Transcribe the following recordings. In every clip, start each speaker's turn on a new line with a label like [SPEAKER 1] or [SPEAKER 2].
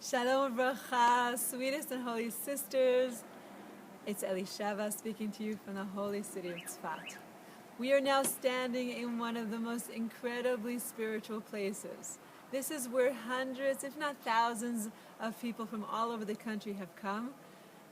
[SPEAKER 1] Shalom Bracha, sweetest and holy sisters. It's Elisheva speaking to you from the holy city of Tzfat. We are now standing in one of the most incredibly spiritual places. This is where hundreds, if not thousands, of people from all over the country have come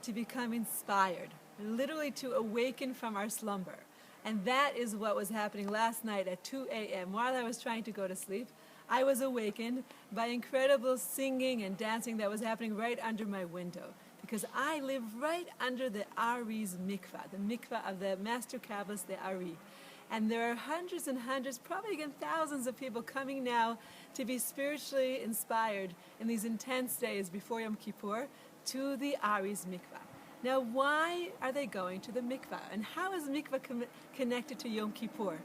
[SPEAKER 1] to become inspired, literally to awaken from our slumber. And that is what was happening last night at 2 a.m. While I was trying to go to sleep, I was awakened by incredible singing and dancing that was happening right under my window, because I live right under the Ari's mikvah, the mikvah of the master Kabbalist, the Ari. And there are hundreds and hundreds, probably again thousands of people coming now to be spiritually inspired in these intense days before Yom Kippur to the Ari's mikvah. Now, why are they going to the mikvah? And how is mikvah connected to Yom Kippur?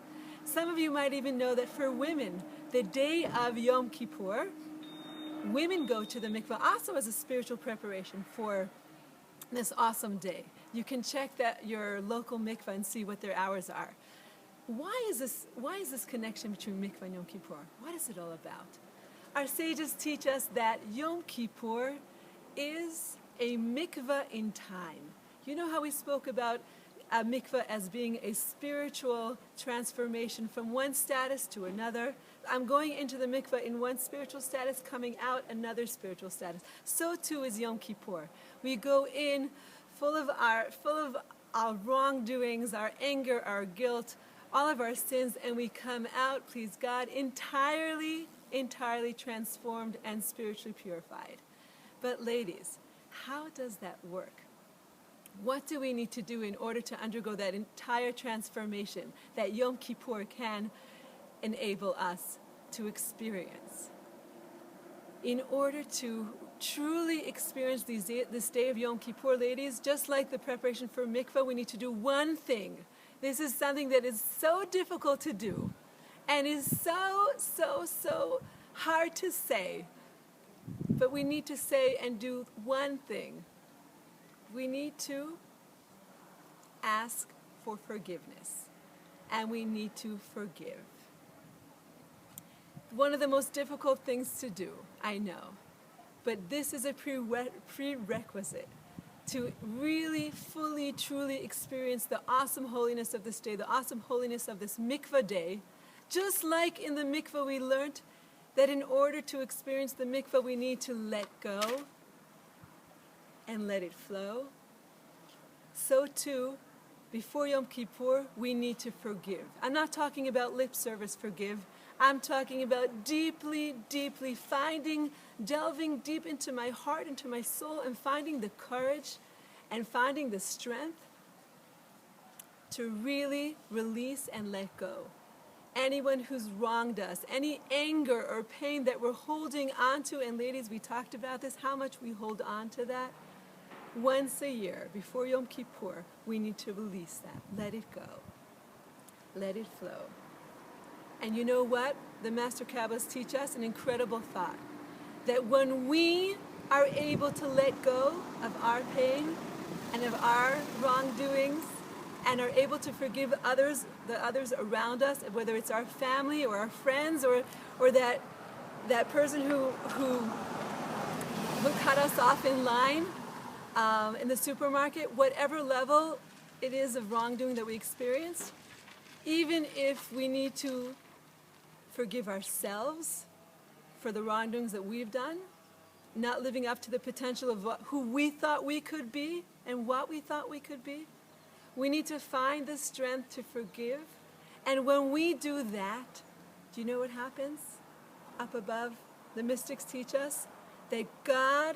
[SPEAKER 1] Some of you might even know that for women, the day of Yom Kippur, women go to the mikvah also as a spiritual preparation for this awesome day. You can check your local mikvah and see what their hours are. Why is this connection between mikvah and Yom Kippur? What is it all about? Our sages teach us that Yom Kippur is a mikvah in time. You know how we spoke about a mikvah as being a spiritual transformation from one status to another. I'm going into the mikvah in one spiritual status, coming out another spiritual status. So too is Yom Kippur. We go in full of our wrongdoings, our anger, our guilt, all of our sins, and we come out, please God, entirely transformed and spiritually purified. But ladies, how does that work? What do we need to do in order to undergo that entire transformation that Yom Kippur can enable us to experience? In order to truly experience this day of Yom Kippur, ladies, just like the preparation for mikvah, we need to do one thing. This is something that is so difficult to do and is so hard to say. But we need to say and do one thing. We need to ask for forgiveness, and we need to forgive. One of the most difficult things to do, I know, but this is a prerequisite to really, fully, truly experience the awesome holiness of this day, the awesome holiness of this mikvah day. Just like in the mikvah we learned that in order to experience the mikvah we need to let go and let it flow. So too, before Yom Kippur, we need to forgive. I'm not talking about lip service forgive. I'm talking about deeply delving deep into my heart, into my soul, and finding the courage and finding the strength to really release and let go. Anyone who's wronged us, any anger or pain that we're holding on to, and ladies, we talked about this, how much we hold on to that. Once a year, before Yom Kippur, we need to release that. Let it go. Let it flow. And you know what? The Master Kabbalists teach us an incredible thought. That when we are able to let go of our pain and of our wrongdoings and are able to forgive others, the others around us, whether it's our family or our friends or that person who cut us off in line, in the supermarket, whatever level it is of wrongdoing that we experience, even if we need to forgive ourselves for the wrongdoings that we've done, not living up to the potential of who we thought we could be and what we thought we could be, we need to find the strength to forgive. And when we do that, do you know what happens? Up above, the mystics teach us that God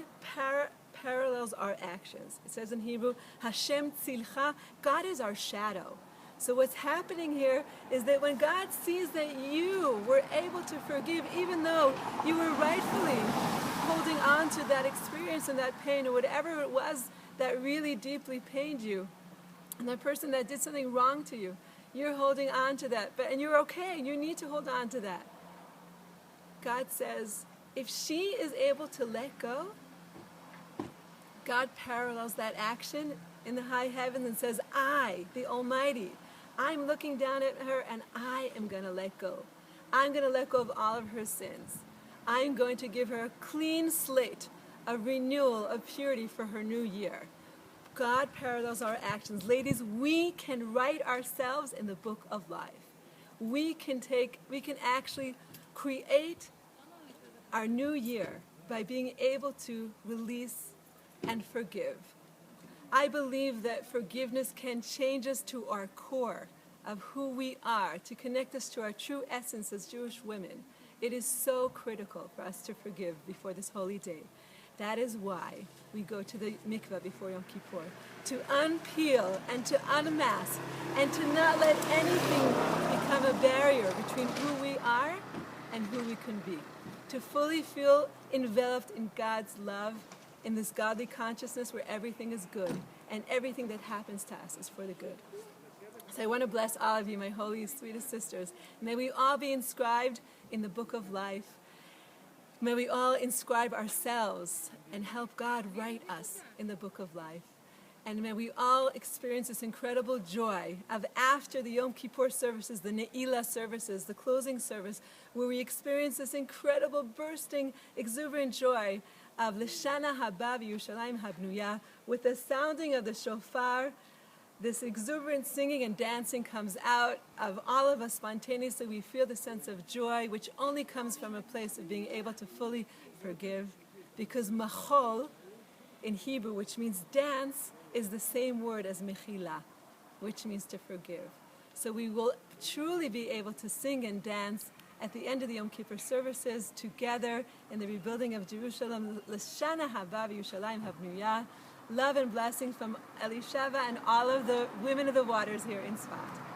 [SPEAKER 1] parallels our actions. It says in Hebrew, Hashem tzilcha, God is our shadow. So what's happening here is that when God sees that you were able to forgive, even though you were rightfully holding on to that experience and that pain or whatever it was that really deeply pained you, and that person that did something wrong to you, you're holding on to that, and you're okay, you need to hold on to that. God says, if she is able to let go, God parallels that action in the high heavens and says, I, the Almighty, I'm looking down at her and I am going to let go. I'm going to let go of all of her sins. I'm going to give her a clean slate, a renewal of purity for her new year. God parallels our actions. Ladies, we can write ourselves in the book of life. We can actually create our new year by being able to release and forgive. I believe that forgiveness can change us to our core of who we are, to connect us to our true essence as Jewish women. It is so critical for us to forgive before this holy day. That is why we go to the mikveh before Yom Kippur, to unpeel and to unmask and to not let anything become a barrier between who we are and who we can be. To fully feel enveloped in God's love, in this godly consciousness where everything is good and everything that happens to us is for the good. So I want to bless all of you, my holy, sweetest sisters. May we all be inscribed in the book of life. May we all inscribe ourselves and help God write us in the book of life. And may we all experience this incredible joy of after the Yom Kippur services, the Ne'ilah services, the closing service, where we experience this incredible bursting, exuberant joy of L'Shana Haba V'Yerushalayim Habnuya, with the sounding of the shofar. This exuberant singing and dancing comes out of all of us spontaneously. We feel the sense of joy, which only comes from a place of being able to fully forgive. Because machol, in Hebrew, which means dance, is the same word as mechila, which means to forgive. So we will truly be able to sing and dance at the end of the Yom Kippur services together in the rebuilding of Jerusalem. L'shana haba v'Yerushalayim habnuya. Love and blessing from Elisheva and all of the women of the waters here in Sfat.